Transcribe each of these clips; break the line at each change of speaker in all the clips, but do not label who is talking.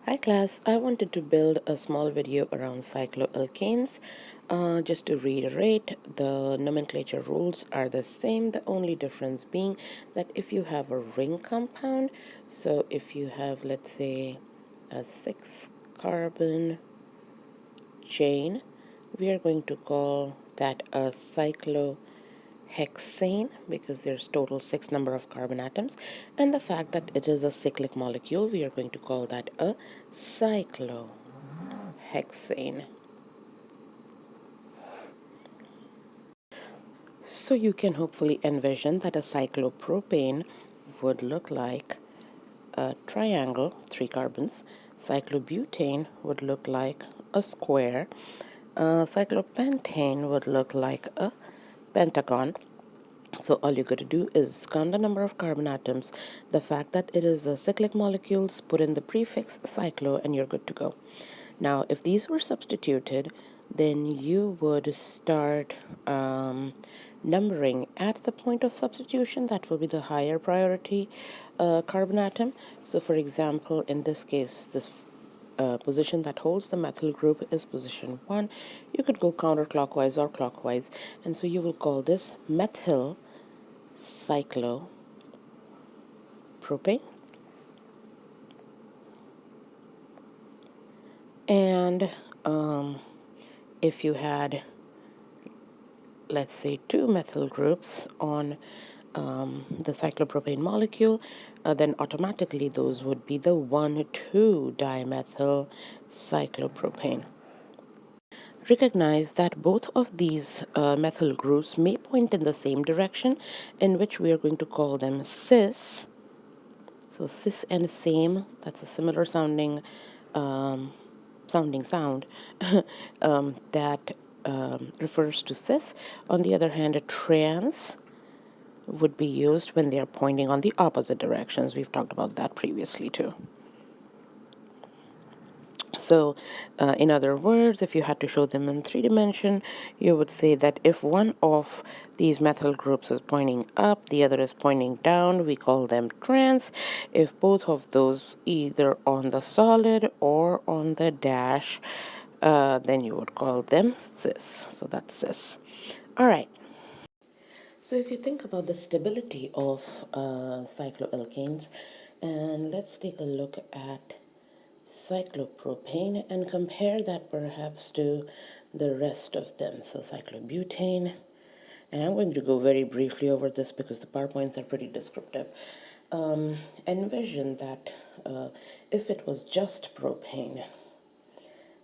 Hi class, I wanted to build a small video around cycloalkanes. Just to reiterate, the nomenclature rules are the same, the only difference being that if you have a ring compound, so if you have, let's say, a 6-carbon chain, we are going to call that a cyclohexane because there's total 6 number of carbon atoms, and the fact that it is a cyclic molecule, we are going to call that a cyclohexane. So you can hopefully envision that a cyclopropane would look like a triangle, 3 carbons. Cyclobutane would look like a square. Cyclopentane would look like a pentagon. So all you got to do is count the number of carbon atoms, the fact that it is a cyclic molecules, put in the prefix cyclo, and you're good to go. Now, if these were substituted, then you would start numbering at the point of substitution. That will be the higher priority carbon atom. So, for example, in this case, this position that holds the methyl group is position 1. You could go counterclockwise or clockwise, and so you will call this methyl cyclopropane. And if you had, let's say, 2 methyl groups on the cyclopropane molecule, then automatically those would be the 1,2-dimethyl cyclopropane. Recognize that both of these methyl groups may point in the same direction, in which we are going to call them cis. So cis and same, that's a similar sound that refers to cis. On the other hand, a trans would be used when they are pointing on the opposite directions. We've talked about that previously too. So, in other words, if you had to show them in 3 dimension, you would say that if one of these methyl groups is pointing up, the other is pointing down, we call them trans. If both of those either on the solid or on the dash, then you would call them cis. So that's cis. All right. So if you think about the stability of cycloalkanes, and let's take a look at cyclopropane and compare that perhaps to the rest of them. So cyclobutane, and I'm going to go very briefly over this because the PowerPoints are pretty descriptive. Envision that if it was just propane,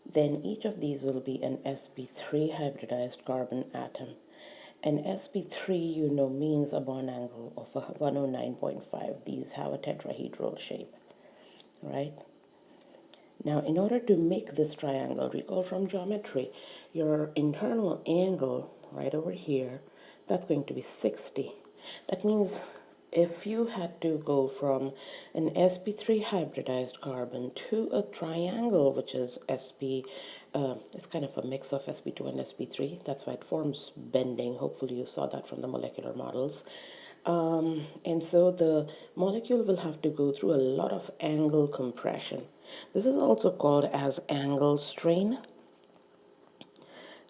then each of these will be an sp3 hybridized carbon atom. And sp3, you know, means a bond angle of 109.5. These have a tetrahedral shape, right? Now, in order to make this triangle, recall from geometry, your internal angle right over here, that's going to be 60. That means if you had to go from an sp3 hybridized carbon to a triangle, which is it's kind of a mix of sp2 and sp3. That's why it forms bending. Hopefully you saw that from the molecular models. And so the molecule will have to go through a lot of angle compression. This is also called as angle strain,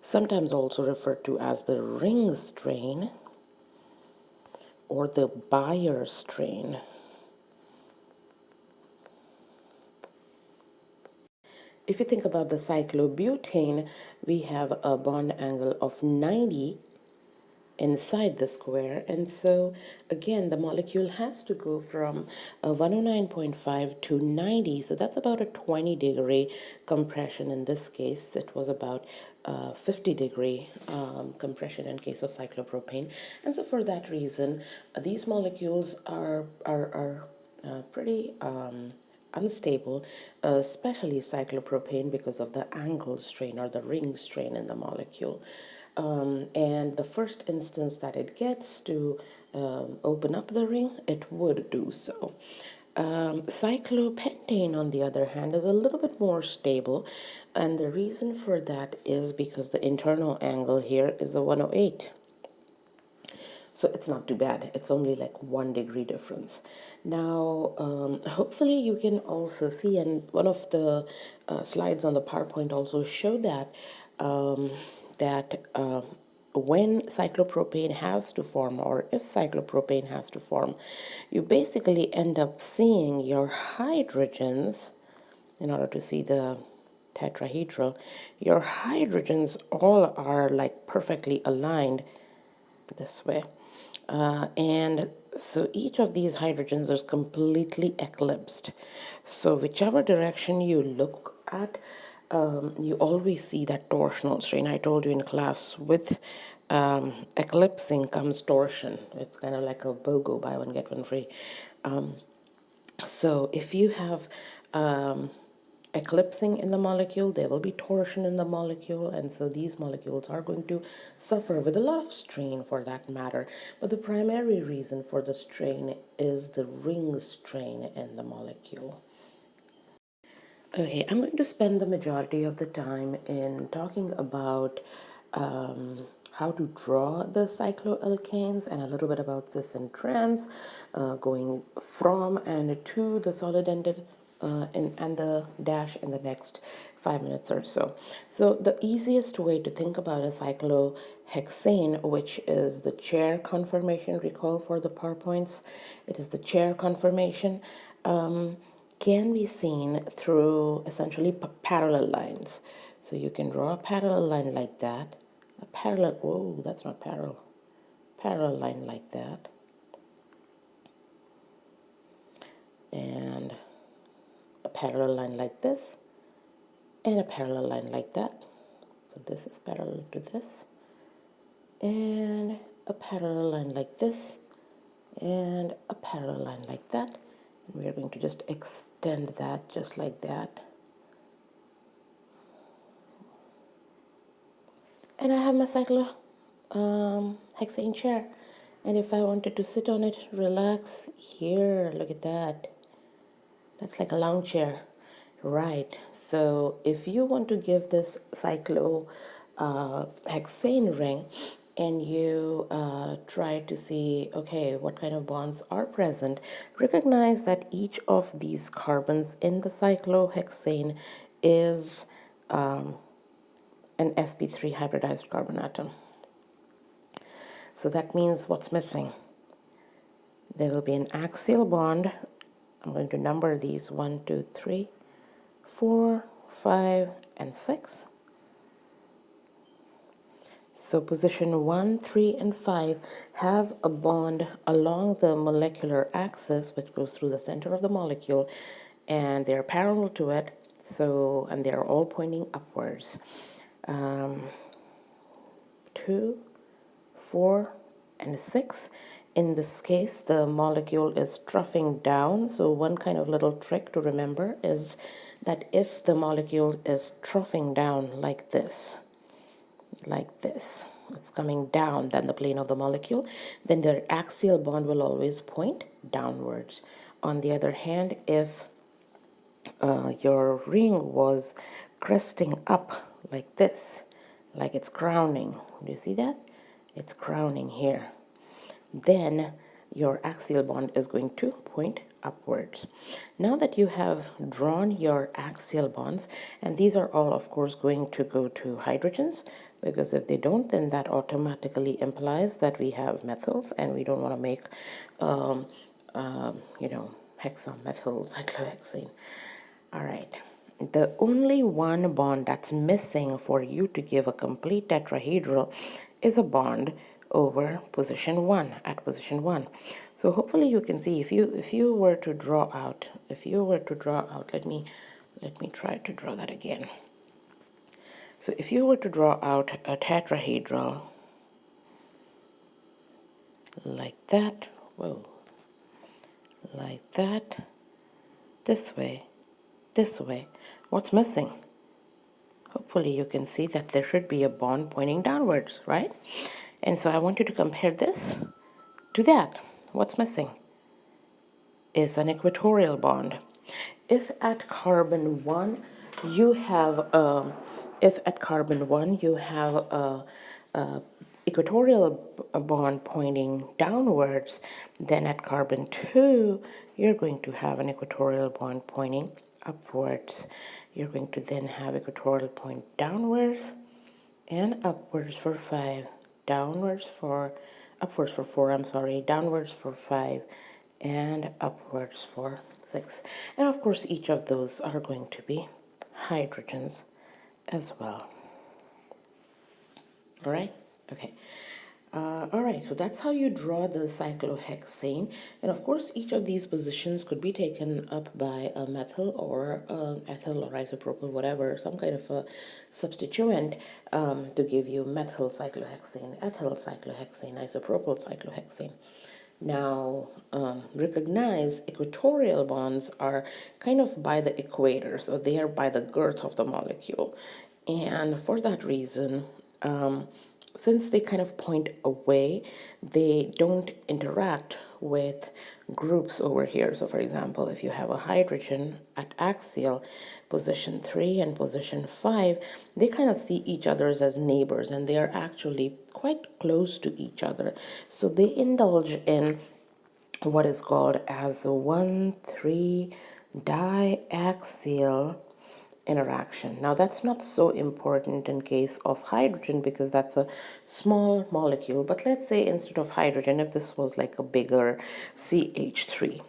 sometimes also referred to as the ring strain or the Bayer strain. If you think about the cyclobutane, we have a bond angle of 90 inside the square, and so again the molecule has to go from 109.5 to 90, so that's about a 20-degree compression. In this case it was about 50-degree compression in case of cyclopropane, and so for that reason these molecules are pretty unstable, especially cyclopropane, because of the angle strain or the ring strain in the molecule. And the first instance that it gets to open up the ring, it would do so. Cyclopentane, on the other hand, is a little bit more stable, and the reason for that is because the internal angle here is a 108. So it's not too bad. It's only like 1 degree difference. Now, hopefully you can also see, and one of the slides on the PowerPoint also showed that, when cyclopropane has to form, or if cyclopropane has to form, you basically end up seeing your hydrogens. In order to see the tetrahedral, your hydrogens all are like perfectly aligned this way. And so each of these hydrogens is completely eclipsed. So whichever direction you look at, you always see that torsional strain. I told you in class, with eclipsing comes torsion. It's kind of like a BOGO, buy one, get one free. So if you have eclipsing in the molecule, there will be torsion in the molecule, and so these molecules are going to suffer with a lot of strain for that matter. But the primary reason for the strain is the ring strain in the molecule. Okay, I'm going to spend the majority of the time in talking about how to draw the cycloalkanes and a little bit about cis and trans, going from and to the solid-ended and the dash in the next 5 minutes or so. So the easiest way to think about a cyclohexane, which is the chair conformation, recall for the PowerPoints, it is the chair conformation, can be seen through essentially parallel lines. So you can draw a parallel line like that, a parallel, oh, that's not parallel, parallel line like that, and a parallel line like this, and a parallel line like that. So this is parallel to this, and a parallel line like this, and a parallel line like that. And we are going to just extend that just like that. And I have my hexane chair. And if I wanted to sit on it, relax, here, look at that. That's like a lounge chair. Right. So if you want to give this hexane ring, and you try to see, okay, what kind of bonds are present, recognize that each of these carbons in the cyclohexane is an sp3 hybridized carbon atom. So that means what's missing? There will be an axial bond. I'm going to number these 1, 2, 3, 4, 5, and 6. So position 1, 3, and 5 have a bond along the molecular axis, which goes through the center of the molecule, and they're parallel to it. So, and they're all pointing upwards. 2, 4, and 6. In this case, the molecule is troughing down. So one kind of little trick to remember is that if the molecule is troughing down like this, it's coming down than the plane of the molecule, then their axial bond will always point downwards. On the other hand, if your ring was cresting up like this, like it's crowning, do you see that? It's crowning here. Then your axial bond is going to point upwards. Now that you have drawn your axial bonds, and these are all of course going to go to hydrogens, because if they don't, then that automatically implies that we have methyls, and we don't want to make hexamethyl cyclohexane. All right, the only one bond that's missing for you to give a complete tetrahedral is a bond over position 1, at position 1. So hopefully you can see, if you were to draw out, let me try to draw that again. So if you were to draw out a tetrahedral like that, whoa, like that, this way, what's missing? Hopefully you can see that there should be a bond pointing downwards, right? And so I want you to compare this to that. What's missing is an equatorial bond. If at carbon 1 you have a equatorial bond pointing downwards, then at carbon 2, you're going to have an equatorial bond pointing upwards. You're going to then have equatorial point downwards and upwards for 5, upwards for 4, I'm sorry, downwards for 5, and upwards for 6. And of course, each of those are going to be hydrogens as well. All right, okay. All right, so that's how you draw the cyclohexane. And of course, each of these positions could be taken up by a methyl or ethyl or isopropyl, whatever, some kind of a substituent to give you methyl cyclohexane, ethyl cyclohexane, isopropyl cyclohexane. Now, recognize equatorial bonds are kind of by the equator, so they are by the girth of the molecule. And for that reason, since they kind of point away, they don't interact with groups over here. So for example, if you have a hydrogen at axial position 3 and position 5, they kind of see each other as neighbors, and they are actually quite close to each other. So they indulge in what is called as a 1,3 diaxial interaction. Now that's not so important in case of hydrogen because that's a small molecule, but let's say instead of hydrogen, if this was like a bigger CH3,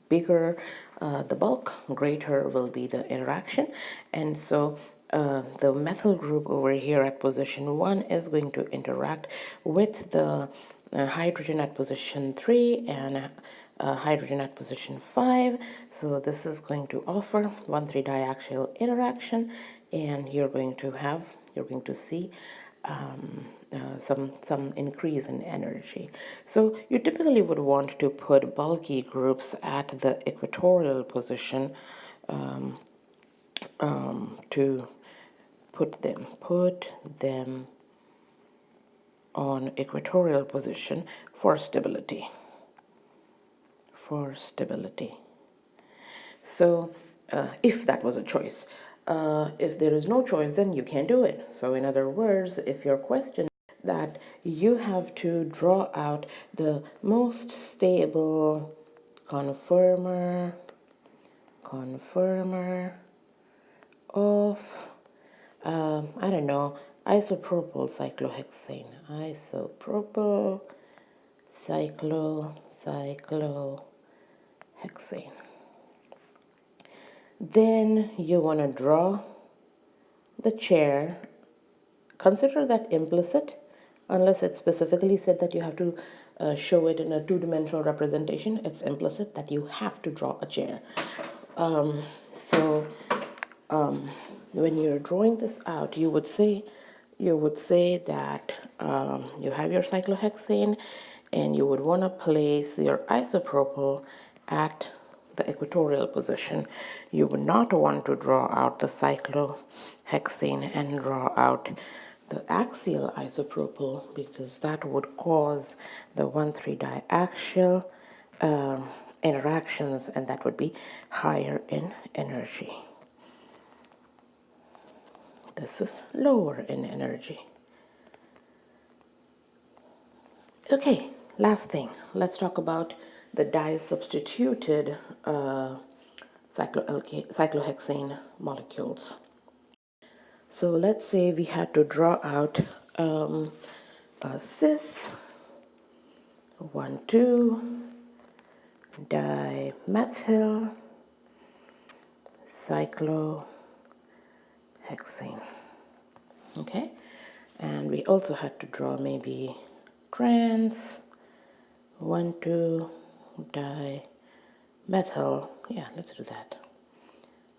bigger the bulk, greater will be the interaction. And so the methyl group over here at position 1 is going to interact with the hydrogen at position 3 and hydrogen at position 5. So this is going to offer 1,3 diaxial interaction, and you're going to see some increase in energy. So you typically would want to put bulky groups at the equatorial position to put them on equatorial position for stability. So if that was a choice, if there is no choice, then you can't do it. So in other words, if your question that you have to draw out the most stable conformer of I don't know, isopropyl cyclohexane, isopropyl cyclohexane. Then you want to draw the chair. Consider that implicit, unless it specifically said that you have to show it in a two-dimensional representation. It's implicit that you have to draw a chair. When you're drawing this out, you would say that you have your cyclohexane, and you would want to place your isopropyl at the equatorial position. You would not want to draw out the cyclohexane and draw out the axial isopropyl, because that would cause the 1,3 diaxial interactions, and that would be higher in energy. This is lower in energy. Okay, last thing. Let's talk about the di-substituted cyclohexane molecules. So let's say we had to draw out a cis 1,2 dimethyl cyclohexane. Okay, and we also had to draw maybe trans 1,2 dimethyl. Yeah, let's do that.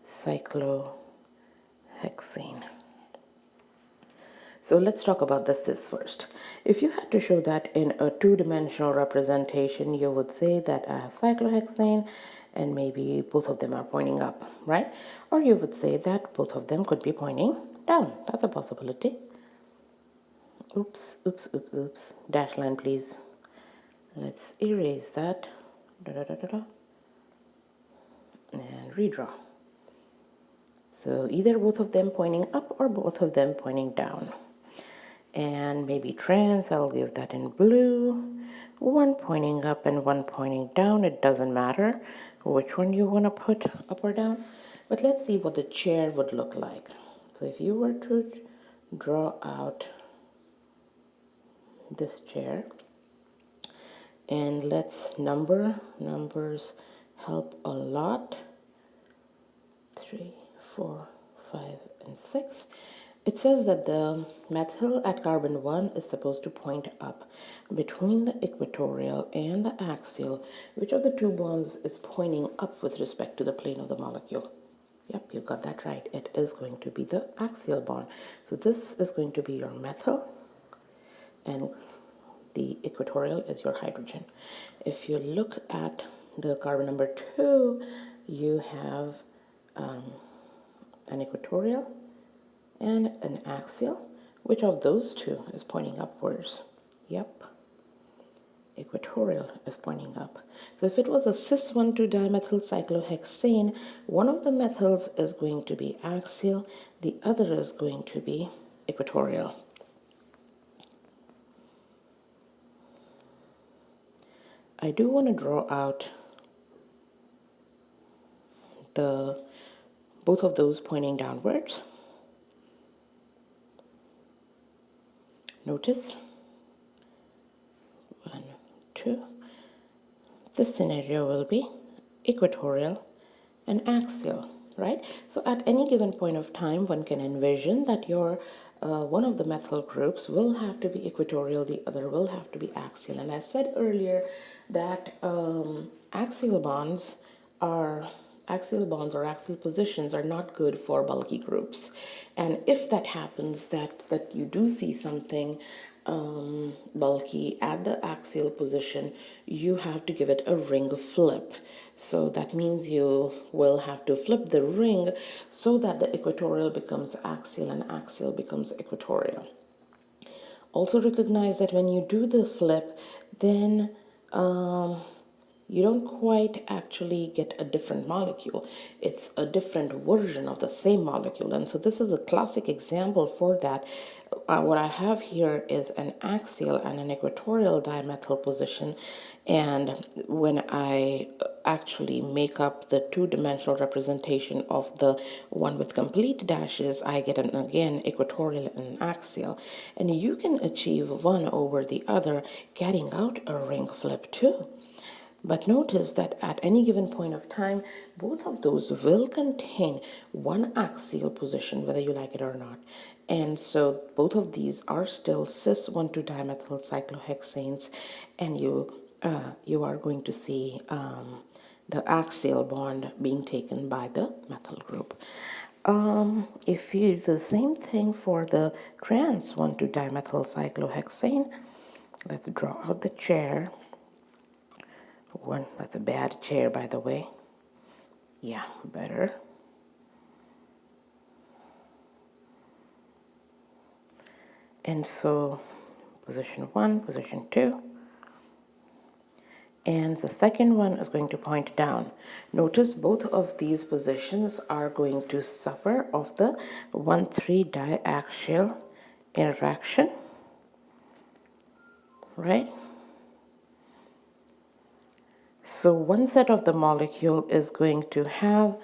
Cyclohexane. So let's talk about the cis first. If you had to show that in a two-dimensional representation, you would say that I have cyclohexane and maybe both of them are pointing up, right? Or you would say that both of them could be pointing down. That's a possibility. Oops. Dash line, please. Let's erase that. And redraw. So either both of them pointing up or both of them pointing down. And maybe trans, I'll give that in blue. One pointing up and one pointing down. It doesn't matter which one you want to put up or down. But let's see what the chair would look like. So if you were to draw out this chair, and let's numbers help a lot. 3, 4, 5, and 6. It says that the methyl at carbon 1 is supposed to point up between the equatorial and the axial. Which of the two bonds is pointing up with respect to the plane of the molecule? Yep, you got that right. It is going to be the axial bond. So this is going to be your methyl, and the equatorial is your hydrogen. If you look at the carbon number 2, you have an equatorial and an axial. Which of those two is pointing upwards? Yep, equatorial is pointing up. So if it was a cis 1,2-dimethyl cyclohexane, one of the methyls is going to be axial, the other is going to be equatorial. I do want to draw out both of those pointing downwards. Notice 1, 2. This scenario will be equatorial and axial, right? So at any given point of time, one can envision that your one of the methyl groups will have to be equatorial, the other will have to be axial. And I said earlier that axial bonds or axial positions are not good for bulky groups. And if that happens, that you do see something bulky at the axial position, you have to give it a ring flip. So that means you will have to flip the ring so that the equatorial becomes axial and axial becomes equatorial. Also recognize that when you do the flip, then you don't quite actually get a different molecule. It's a different version of the same molecule. And so this is a classic example for that. What I have here is an axial and an equatorial dimethyl position. And when I actually make up the two-dimensional representation of the one with complete dashes, I get an, again, equatorial and axial. And you can achieve one over the other, getting out a ring flip too. But notice that at any given point of time, both of those will contain one axial position, whether you like it or not. And so both of these are still cis 1,2-dimethyl cyclohexanes, and you are going to see the axial bond being taken by the methyl group. If you do the same thing for the trans 1,2-dimethyl cyclohexane, let's draw out the chair. One, that's a bad chair, by the way. Yeah, better. And so position 1, position 2. And the second one is going to point down. Notice both of these positions are going to suffer of the 1,3 diaxial interaction, right? So one set of the molecule is going to have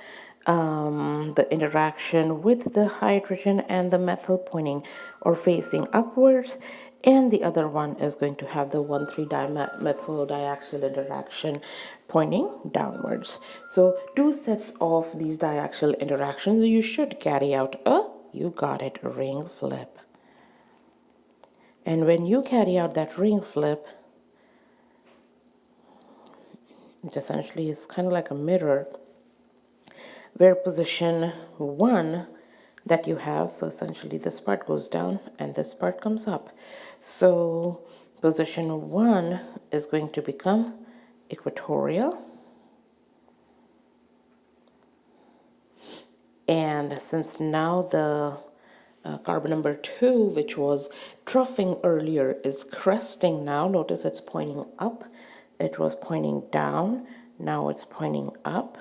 the interaction with the hydrogen and the methyl pointing or facing upwards, and the other one is going to have the 1,3-dimethyl diaxial interaction pointing downwards. So two sets of these diaxial interactions, you should carry out you got it, ring flip. And when you carry out that ring flip, it essentially is kind of like a mirror where position 1 that you have, so essentially this part goes down and this part comes up. So position 1 is going to become equatorial. And since now the carbon number 2, which was troughing earlier, is cresting now, notice it's pointing up. It was pointing down, now it's pointing up.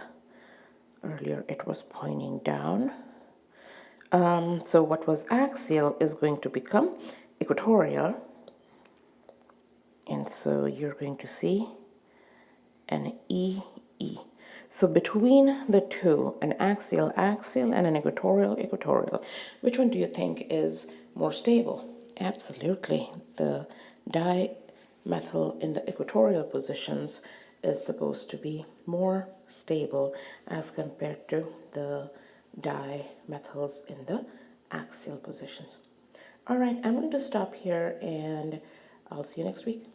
Earlier it was pointing down. So what was axial is going to become equatorial, and so you're going to see an E. So between the two, an axial and an equatorial, which one do you think is more stable? Absolutely. The dimethyl in the equatorial positions is supposed to be more stable as compared to the dimethyls in the axial positions. All right, I'm going to stop here and I'll see you next week.